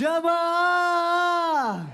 Jamaah.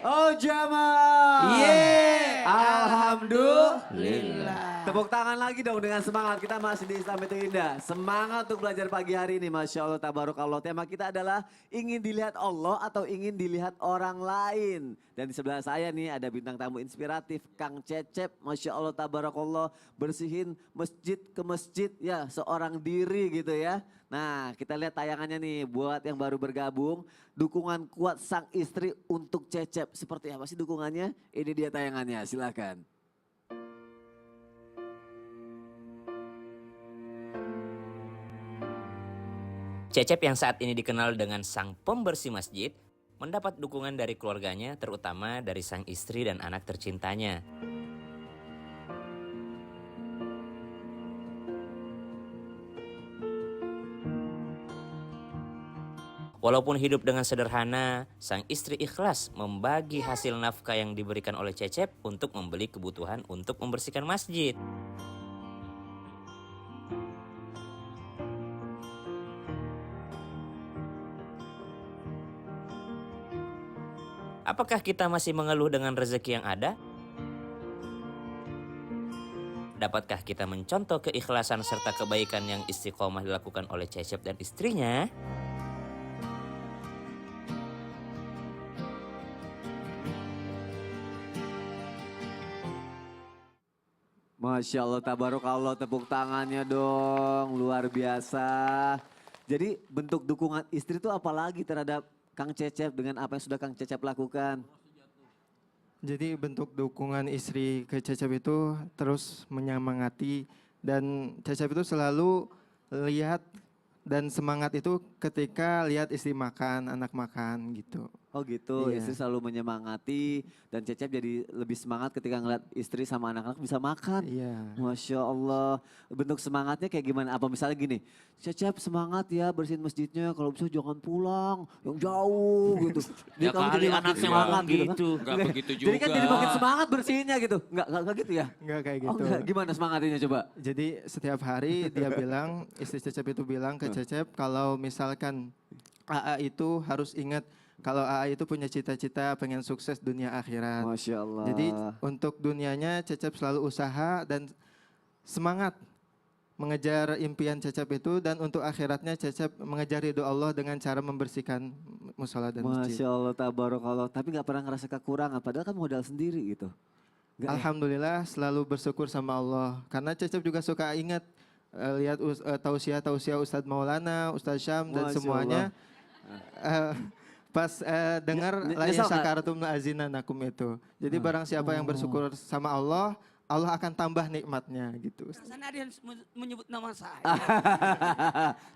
Oh jamaah. Yeay. Alhamdulillah. Tepuk tangan lagi dong dengan semangat. Kita masih di Islam itu Indah. Semangat untuk belajar pagi hari ini. Masya Allah, tabarakallah. Tema kita adalah ingin dilihat Allah atau ingin dilihat orang lain. Dan di sebelah saya nih ada bintang tamu inspiratif. Kang Cecep. Masya Allah, tabarakallah. Bersihin masjid ke masjid. Ya, seorang diri gitu ya. Nah, kita lihat tayangannya nih buat yang baru bergabung. Dukungan kuat sang istri untuk Cecep. Seperti apa sih dukungannya? Ini dia tayangannya, silakan. Cecep yang saat ini dikenal dengan sang pembersih masjid, mendapat dukungan dari keluarganya terutama dari sang istri dan anak tercintanya. Walaupun hidup dengan sederhana, sang istri ikhlas membagi hasil nafkah yang diberikan oleh Cecep untuk membeli kebutuhan untuk membersihkan masjid. Apakah kita masih mengeluh dengan rezeki yang ada? Dapatkah kita mencontoh keikhlasan serta kebaikan yang istiqomah dilakukan oleh Cecep dan istrinya? Masya Allah, tabarakallah, tepuk tangannya dong, luar biasa. Jadi bentuk dukungan istri itu apalagi terhadap Kang Cecep dengan apa yang sudah Kang Cecep lakukan? Jadi bentuk dukungan istri ke Cecep itu terus menyemangati dan Cecep itu selalu lihat dan semangat itu ketika lihat istri makan, anak makan gitu. Oh gitu, Iya. istri selalu menyemangati dan Cecep jadi lebih semangat ketika ngeliat istri sama anak-anak bisa makan. Iya. Masya Allah, bentuk semangatnya kayak gimana? Apa misalnya gini, Cecep semangat ya bersihin masjidnya, kalau bisa jangan pulang, yang jauh gitu. Ya kali anaknya ngomong kan? gitu. Enggak begitu juga. Jadi kan jadi makin semangat bersihinnya gitu. Enggak gitu ya? Enggak kayak Oh gitu. enggak, gimana semangatnya coba? Jadi setiap hari dia bilang, istri Cecep itu bilang ke Cecep kalau misalkan AA itu harus ingat kalau AA itu punya cita-cita pengen sukses dunia akhirat. Masya Allah. Jadi untuk dunianya Cecep selalu usaha dan semangat mengejar impian Cecep itu dan untuk akhiratnya Cecep mengejar ridho Allah dengan cara membersihkan musola dan masjid. Masya Allah, tabarakallah. Tapi nggak pernah ngerasa kekurangan, padahal kan modal sendiri gitu. Nggak ya? Alhamdulillah selalu bersyukur sama Allah. Karena Cecep juga suka ingat lihat tausiah Ustadz Maulana, Ustadz Syam dan Masya semuanya. Pas dengar la nyesal nggak? syakartum la azinanakum itu. Jadi barang siapa yang bersyukur sama Allah, Allah akan tambah nikmatnya gitu. Sana ada yang menyebut nama saya.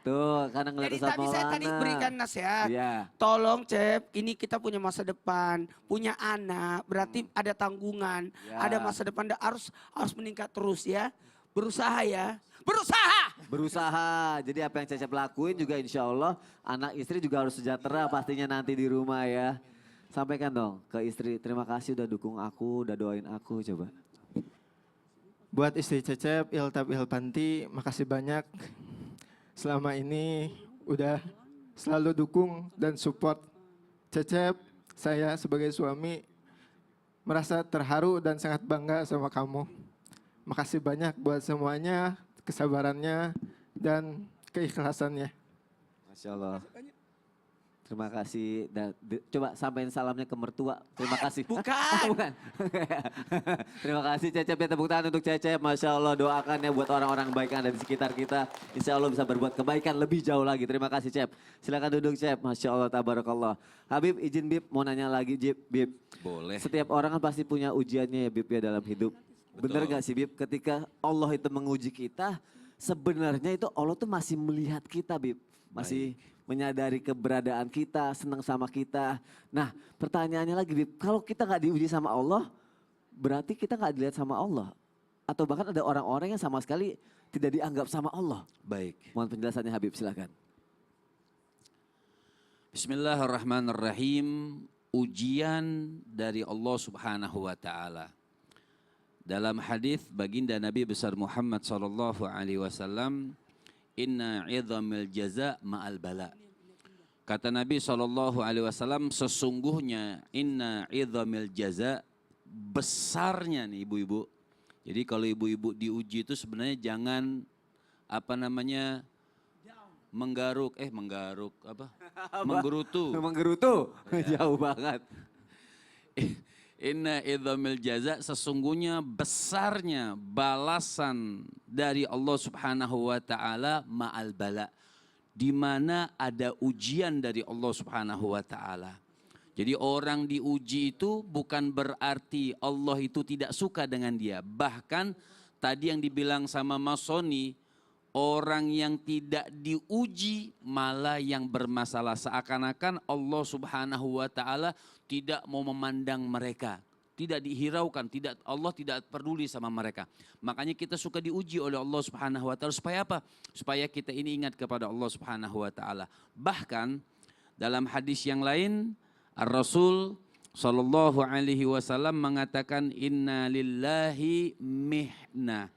Tuh, karena ngeliat Jadi Ustadz tadi saya tadi Maulana. berikan nasihat. Iya. Tolong Cep, ini kita punya masa depan, punya anak, berarti ada tanggungan, Ya. ada masa depan, harus meningkat terus ya. Berusaha ya. Berusaha! Berusaha, jadi apa yang Cecep lakuin juga insya Allah anak istri juga harus sejahtera pastinya nanti di rumah ya. Sampaikan dong ke istri, terima kasih udah dukung aku, udah doain aku coba. Buat istri Cecep, Iltab Ilpanti, makasih banyak. Selama ini udah selalu dukung dan support Cecep. Saya sebagai suami merasa terharu dan sangat bangga sama kamu. Makasih banyak buat semuanya, kesabarannya dan keikhlasannya. Masya Allah. Terima kasih dan coba sampaikan salamnya ke mertua. Terima kasih. Bukan. Bukan. Terima kasih Cecep ya, tepuk tangan untuk Cecep. Masya Allah, doakan ya buat orang-orang baik yang ada di sekitar kita. Insya Allah bisa berbuat kebaikan lebih jauh lagi. Terima kasih Cep. Silakan duduk Cep. Masya Allah, tabarakallah. Habib izin Bib mau nanya lagi Bib. Boleh. Setiap orang kan pasti punya ujiannya ya Bib ya dalam hidup. Bener gak sih Bib ketika Allah itu menguji kita, sebenarnya itu Allah tuh masih melihat kita Bib. Masih menyadari keberadaan kita, senang sama kita. Nah pertanyaannya lagi Bib, kalau kita gak diuji sama Allah, berarti kita gak dilihat sama Allah. Atau bahkan ada orang-orang yang sama sekali tidak dianggap sama Allah. Baik. Mohon penjelasannya Habib, silakan. Bismillahirrahmanirrahim. Ujian dari Allah Subhanahu wa taala. Dalam hadis baginda Nabi besar Muhammad sallallahu alaihi wasallam, inna 'idhamil jaza ma'al bala. Kata Nabi SAW, sesungguhnya inna idhamil jaza, besarnya nih ibu-ibu. Jadi kalau ibu-ibu diuji itu sebenarnya jangan menggerutu. Menggerutu, jauh banget. Inna idhamil jaza, sesungguhnya besarnya balasan dari Allah Subhanahu wa taala ma'al bala, di mana ada ujian dari Allah Subhanahu wa taala. Jadi orang diuji itu bukan berarti Allah itu tidak suka dengan dia. Bahkan tadi yang dibilang sama Mas Sony, orang yang tidak diuji malah yang bermasalah. Seakan-akan Allah Subhanahu wa taala tidak mau memandang mereka, tidak dihiraukan, Allah tidak peduli sama mereka. Makanya kita suka diuji oleh Allah Subhanahu wa taala supaya apa? Supaya kita ini ingat kepada Allah Subhanahu wa taala. Bahkan dalam hadis yang lain, Ar-Rasul sallallahu alaihi wasallam mengatakan inna lillahi mihna.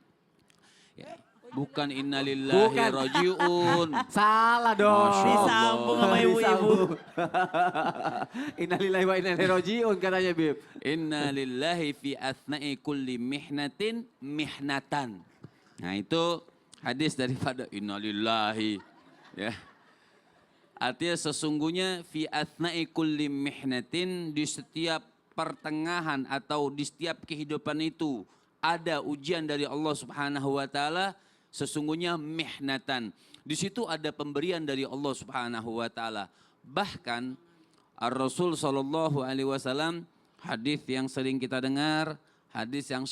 Ya, bukan inna lillahi Bukan. rajiun. Salah dong. Masya Allah. Disambung sama ibu-ibu. Innalillahi wa inna ilaihi rajiun katanya Bib. Inna lillahi fi athna'i kulli mihnatin mihnatan. Nah itu hadis daripada inna lillahi. Ya. Artinya sesungguhnya fi athna'i kulli mihnatin, di setiap pertengahan atau di setiap kehidupan itu ada ujian dari Allah Subhanahu wa taala, sesungguhnya mihnatan. Di situ ada pemberian dari Allah Subhanahu wa taala. Bahkan Ar-Rasul sallallahu alaihi wasallam, hadis yang sering kita dengar, hadis yang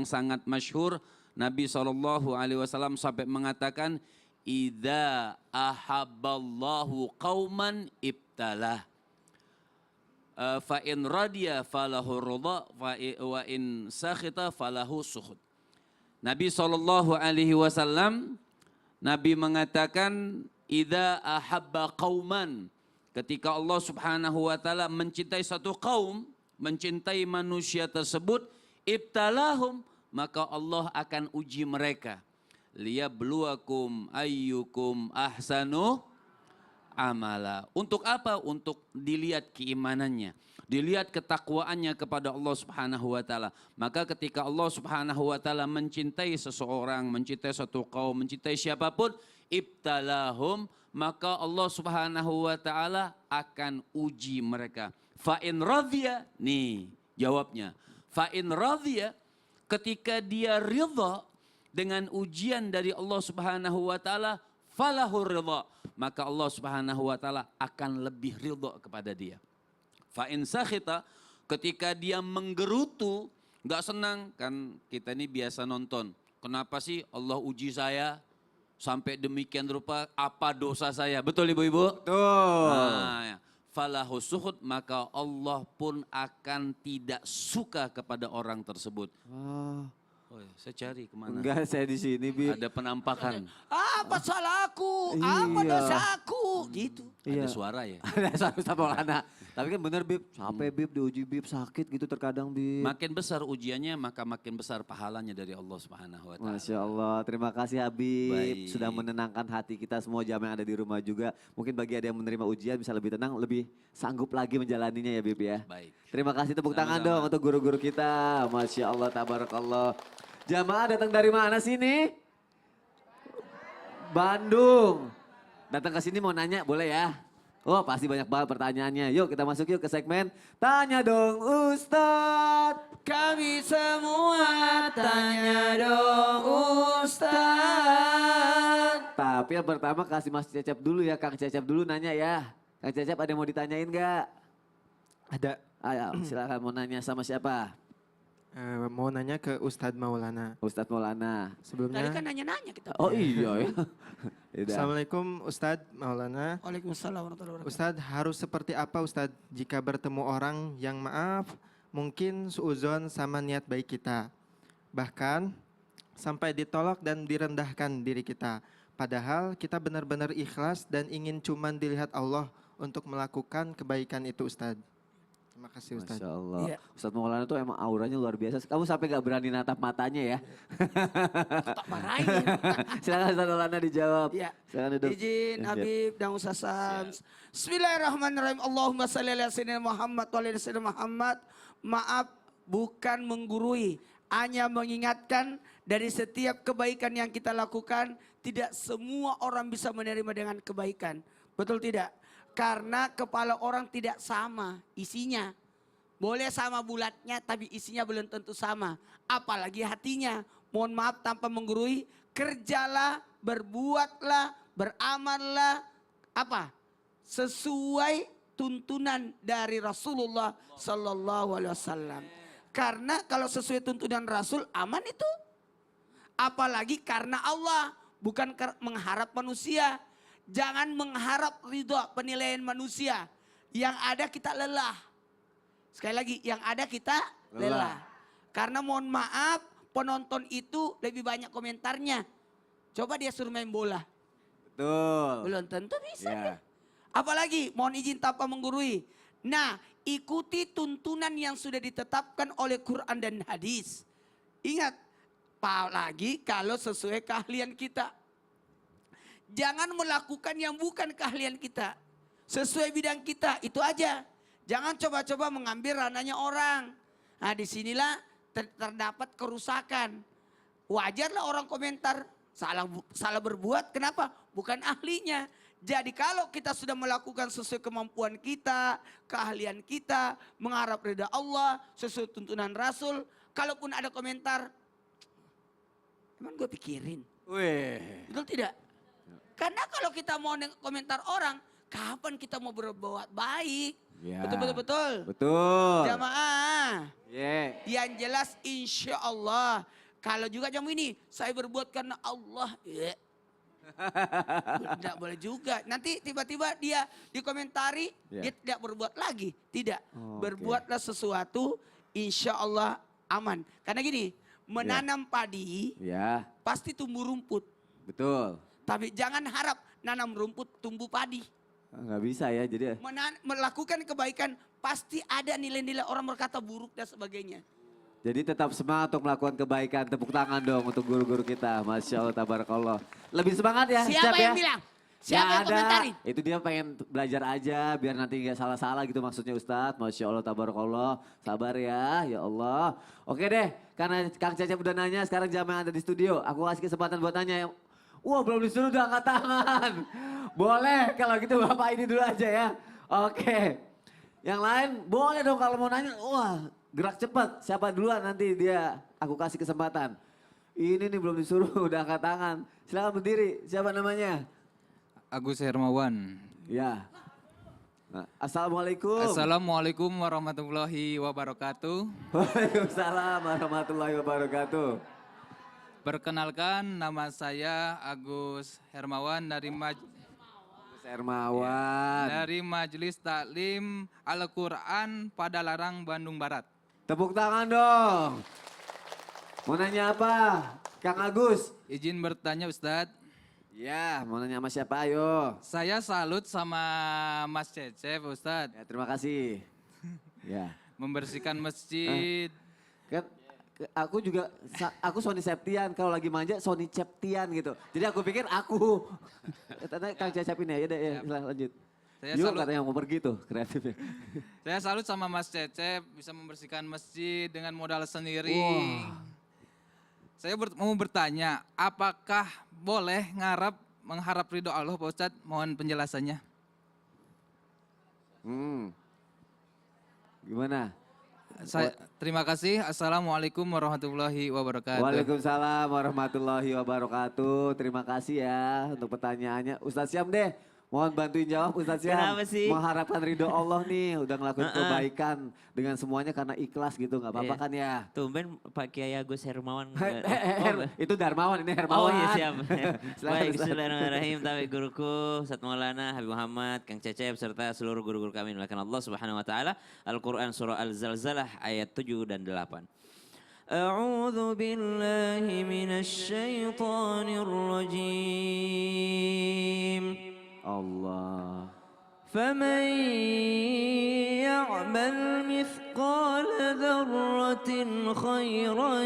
sangat masyhur, Nabi sallallahu alaihi wasallam sampai mengatakan idza ahabballahu qauman ibtalah. Fa in radiya falahu ridha wa in sakhita falahu sukhut. Nabi sallallahu alaihi wasallam Nabi mengatakan idza ahabba qauman, ketika Allah Subhanahu wa taala mencintai satu kaum, mencintai manusia tersebut, ibtalahum, maka Allah akan uji mereka. Liyabluwakum ayyukum ahsanu amala. Untuk apa? Untuk dilihat keimanannya, dilihat ketakwaannya kepada Allah Subhanahu wa taala. Maka ketika Allah Subhanahu wa taala mencintai seseorang, mencintai satu kaum, mencintai siapapun, ibtalahum, maka Allah Subhanahu wa taala akan uji mereka. Fa in radhiya, nih jawabnya. Fa in radhiya, ketika dia ridha dengan ujian dari Allah Subhanahu wa taala, falahu ridha, maka Allah Subhanahu wa taala akan lebih ridha kepada dia. Fa in sakhita, ketika dia menggerutu, enggak senang, kan kita ini biasa nonton. Kenapa sih Allah uji saya sampai demikian rupa, apa dosa saya? Betul ibu-ibu? Tuh. Nah, ya. Falahu sukhut, maka Allah pun akan tidak suka kepada orang tersebut. Oh, ya, saya cari kemana? Enggak, saya di sini Bib. Ada penampakan. Apa salahku? Apa Iya. dosaku? Gitu. Iya. Ada suara ya. Ada suara Ustaz Maulana. Tapi kan bener Bib, capek Bib, diuji Bib, sakit gitu terkadang Bib. Makin besar ujiannya, maka makin besar pahalanya dari Allah Subhanahu wa taala. Masya Allah, terima kasih Habib. Baik. Sudah menenangkan hati kita semua jamaah yang ada di rumah juga. Mungkin bagi ada yang menerima ujian bisa lebih tenang, lebih sanggup lagi menjalaninya ya Bib ya. Baik. Terima kasih, tepuk tangan Sama-sama. dong untuk guru-guru kita. Masya Allah, tabarakallah. Jamaah datang dari mana sini? Bandung. Datang ke sini mau nanya boleh ya? Oh pasti banyak banget pertanyaannya. Yuk kita masuk yuk ke segmen Tanya Dong Ustadz. Kami semua tanya dong Ustaz. Tapi yang pertama kasih Mas Cecep dulu ya, Kang Cecep dulu nanya ya. Kang Cecep ada yang mau ditanyain nggak? Ada Ayo silakan, mau nanya sama siapa? mau nanya ke Ustadz Maulana. Ustadz Maulana. Tadi Sebelumnya, kan nanya-nanya kita. Oh iya ya. Yaudah. Assalamualaikum Ustadz Maulana. Waalaikumsalam warahmatullahi wabarakatuh. Ustadz, harus seperti apa Ustadz jika bertemu orang yang maaf, mungkin suuzon sama niat baik kita. Bahkan sampai ditolak dan direndahkan diri kita. Padahal kita benar-benar ikhlas dan ingin cuman dilihat Allah untuk melakukan kebaikan itu Ustadz. Makasih Ustaz. Masya Allah. Iya. Ustadz Maulana tuh emang auranya luar biasa. Kamu sampai gak berani natap matanya ya. Tak marahin. Silakan Ustadz Maulana dijawab. Ya. Silakan duduk. Izin Habib dan Ustaz Sams. Bismillahirrahmanirrahim. Allahumma salli ala sayyidina Muhammad wa ala sayyidina Muhammad. Maaf, bukan menggurui, hanya mengingatkan dari setiap kebaikan yang kita lakukan, tidak semua orang bisa menerima dengan kebaikan. Betul tidak? Karena kepala orang tidak sama isinya. Boleh sama bulatnya tapi isinya belum tentu sama. Apalagi hatinya. Mohon maaf tanpa menggurui, kerjalah, berbuatlah, beramallah apa? Sesuai tuntunan dari Rasulullah Sallallahu Alaihi Wasallam. Karena kalau sesuai tuntunan Rasul aman itu. Apalagi karena Allah, bukan mengharap manusia. Jangan mengharap ridho penilaian manusia. Yang ada kita lelah. Sekali lagi, yang ada kita lelah. Karena mohon maaf, penonton itu lebih banyak komentarnya. Coba dia suruh main bola. Betul. Belum tentu bisa. Ya. Deh. Apalagi mohon izin tanpa menggurui. Nah, ikuti tuntunan yang sudah ditetapkan oleh Quran dan hadis. Ingat, apalagi kalau sesuai keahlian kita. Jangan melakukan yang bukan keahlian kita. Sesuai bidang kita, itu aja. Jangan coba-coba mengambil ranahnya orang. Nah, disinilah terdapat kerusakan. Wajarlah orang komentar, salah berbuat, kenapa? Bukan ahlinya. Jadi kalau kita sudah melakukan sesuai kemampuan kita, keahlian kita, mengharap ridha Allah, sesuai tuntunan Rasul, kalaupun ada komentar, emang gue pikirin. Wih. Betul tidak? Karena kalau kita mau komentar orang, kapan kita mau berbuat baik? Ya. Betul. Betul. Jamaah. Yeah. Yang jelas insya Allah. Kalau juga jamu ini, saya berbuat karena Allah. Tidak boleh juga. Nanti tiba-tiba dia dikomentari, dia tidak berbuat lagi. Tidak. Berbuatlah sesuatu, insya Allah aman. Karena gini, menanam padi pasti tumbuh rumput. Betul. Tapi jangan harap nanam rumput tumbuh padi. Nggak bisa ya jadi. Melakukan kebaikan pasti ada nilai-nilai orang berkata buruk dan sebagainya. Jadi tetap semangat untuk melakukan kebaikan. Tepuk tangan dong untuk guru-guru kita. Masya Allah, tabarakallah. Lebih semangat ya. Siapa yang bilang? Siapa yang komentarin? Itu dia pengen belajar aja biar nanti nggak salah-salah gitu maksudnya Ustadz. Masya Allah, tabarakallah. Sabar ya Allah. Oke deh, karena Kang Cecep udah nanya, sekarang jamaah ada di studio. Aku kasih kesempatan buat tanya. Wah, belum disuruh udah angkat tangan. Boleh kalau gitu Bapak ini dulu aja ya. Oke. Yang lain boleh dong kalau mau nanya. Wah, gerak cepat. Siapa duluan nanti dia aku kasih kesempatan. Ini nih belum disuruh udah angkat tangan. Silakan berdiri. Siapa namanya? Agus Hermawan. Ya. Nah, Assalamualaikum. Assalamualaikum warahmatullahi wabarakatuh. Waalaikumsalam warahmatullahi wabarakatuh. Perkenalkan, nama saya Agus Hermawan Hermawan. dari Majelis Taklim Al-Quran Padalarang, Bandung Barat. Tepuk tangan dong. Mau nanya apa? Kang Agus. Izin bertanya Ustadz, Ya, mau nanya sama siapa? Ayo. saya salut sama Mas Cecep Ustadz. Ya, terima kasih. Ya. Membersihkan masjid. Kan aku juga, aku Sony Septian, kalau lagi manja Sony Ceptian gitu. Jadi aku pikir aku. Tanya Kang Cecep ini ya, ya silahkan lanjut. Saya Yuk salut. katanya mau pergi tuh kreatifnya. Saya salut sama Mas Cecep bisa membersihkan masjid dengan modal sendiri. Wah. Saya mau bertanya, apakah boleh mengharap ridho Allah Pak Ustadz? Mohon penjelasannya. Gimana? Terima kasih. Assalamualaikum warahmatullahi wabarakatuh. Waalaikumsalam warahmatullahi wabarakatuh. Terima kasih ya untuk pertanyaannya. Ustadz Syam deh, mohon bantuin jawab Ustadz Syam. Kenapa sih? Mengharapkan ridho Allah nih, udah ngelakuin kebaikan dengan semuanya karena ikhlas gitu, nggak apa-apa Iya. kan ya? Tumben Pak Kiai Agus Hermawan. Itu Darmawan, ini Oh Hermawan. iya siap. Silakan, Baik, Ustaz. bismillahirrahmanirrahim. Tapi guruku, Ustadz Maulana, Habib Muhammad, Kang Cecep, serta seluruh guru-guru kami dimuliakan Allah Subhanahu Wa Taala. Al-Quran Surah Al-Zalzalah ayat 7 dan 8. أعوذ بالله من الشيطان الرجيم Allah. فمن يعمل يعمل مثقال ذرة خيرا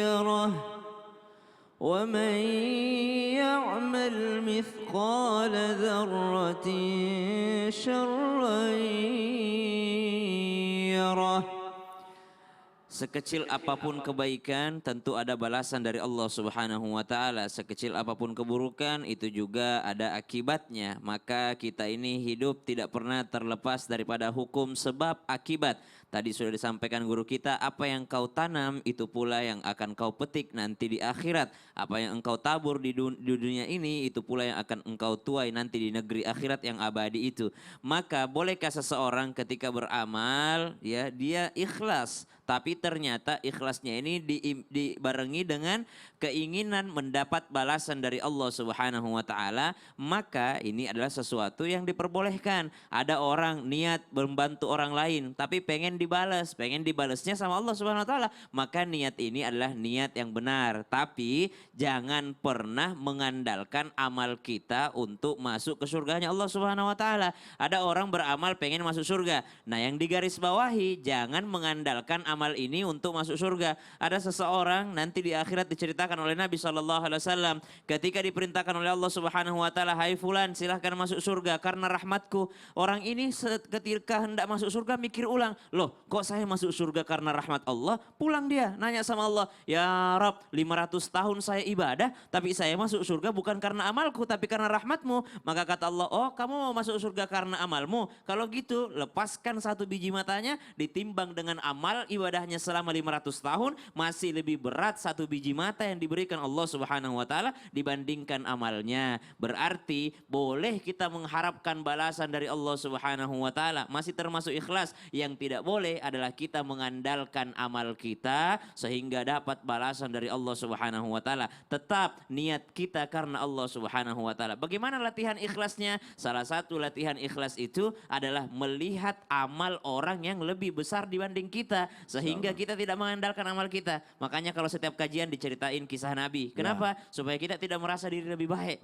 يره ومن يعمل مثقال ذرة شرا يره. Sekecil apapun kebaikan tentu ada balasan dari Allah Subhanahu wa taala. Sekecil apapun keburukan itu juga ada akibatnya. Maka kita ini hidup tidak pernah terlepas daripada hukum sebab akibat. Tadi sudah disampaikan guru kita, apa yang kau tanam itu pula yang akan kau petik nanti di akhirat. Apa yang engkau tabur di dunia ini itu pula yang akan engkau tuai nanti di negeri akhirat yang abadi itu. Maka bolehkah seseorang ketika beramal ya dia ikhlas, tapi ternyata ikhlasnya ini dibarengi dengan keinginan mendapat balasan dari Allah Subhanahu wa taala, maka ini adalah sesuatu yang diperbolehkan. Ada orang niat membantu orang lain tapi pengen dibalasnya sama Allah Subhanahu wa taala, maka niat ini adalah niat yang benar. Tapi jangan pernah mengandalkan amal kita untuk masuk ke surganya Allah Subhanahu wa taala. Ada orang beramal pengen masuk surga. Nah, yang digarisbawahi jangan mengandalkan amal ini untuk masuk surga. Ada seseorang nanti di akhirat diceritakan oleh Nabi SAW ketika diperintahkan oleh Allah Subhanahu wa taala, "Hai fulan, silahkan masuk surga karena rahmatku." Orang ini ketika hendak masuk surga mikir ulang, "Loh, kok saya masuk surga karena rahmat Allah?" Pulang dia nanya sama Allah, "Ya Rabb, 500 tahun saya ibadah tapi saya masuk surga bukan karena amalku tapi karena rahmatmu." Maka kata Allah, "Oh, kamu mau masuk surga karena amalmu? Kalau gitu lepaskan satu biji matanya ditimbang dengan amal ibadahnya selama 500 tahun, masih lebih berat satu biji mata yang diberikan Allah Subhanahu wa taala dibandingkan amalnya." Berarti boleh kita mengharapkan balasan dari Allah Subhanahu wa taala, masih termasuk ikhlas. Yang tidak boleh adalah kita mengandalkan amal kita sehingga dapat balasan dari Allah Subhanahu wa taala. Tetap niat kita karena Allah Subhanahu wa taala. Bagaimana latihan ikhlasnya? Salah satu latihan ikhlas itu adalah melihat amal orang yang lebih besar dibanding kita sehingga kita tidak mengandalkan amal kita. Makanya kalau setiap kajian diceritain kisah Nabi. Kenapa? Supaya kita tidak merasa diri lebih baik.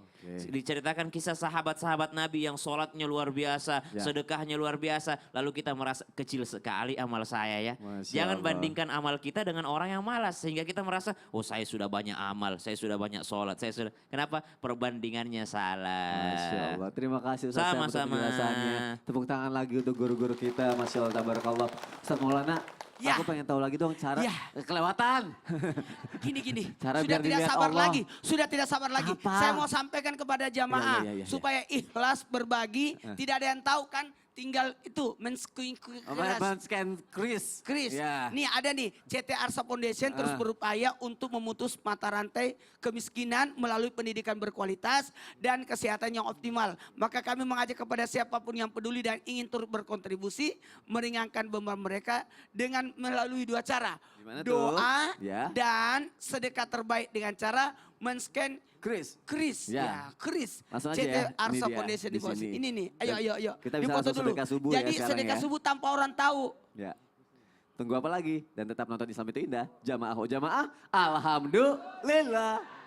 Diceritakan kisah sahabat-sahabat Nabi yang sholatnya luar biasa, sedekahnya luar biasa. Lalu kita merasa kecil sekali amal saya ya. Jangan bandingkan amal kita dengan orang yang malas sehingga kita merasa, "Oh, saya sudah banyak amal, saya sudah banyak sholat, saya sudah..." Kenapa? Perbandingannya salah. Masya Allah. Terima kasih Ustaz Syam untuk Sama-sama. penjelasannya. Tepuk tangan lagi untuk guru-guru kita. Masya Allah, tabarakallah. Ustaz Maulana, Ya. aku pengen tahu lagi dong cara Ya. kelewatan. Gini. Cara Sudah biar tidak dilihat sabar Allah. lagi. Sudah tidak sabar lagi. Apa? Saya mau sampaikan kepada jamaah Ya. supaya ikhlas berbagi. Tidak ada yang tahu kan. Tinggal itu Men-scan Chris. Ya. Nih ada nih CT Arsa Foundation terus berupaya untuk memutus mata rantai kemiskinan melalui pendidikan berkualitas dan kesehatan yang optimal. Maka kami mengajak kepada siapapun yang peduli dan ingin turut berkontribusi meringankan beban mereka dengan melalui dua cara. Gimana tuh? Doa Ya. dan sedekah terbaik dengan cara men-scan Chris. Ya, Chris. Langsung aja CT ya, ini Arsa dia, Foundation di di bawah sini. sini. Ini nih, ayo. Kita Ini bisa foto langsung dulu. sedekah subuh ya Jadi sekarang sedekah ya. subuh tanpa orang tahu. Ya. Tunggu apa lagi? Dan tetap nonton Islam itu Indah. Jamaah Alhamdulillah.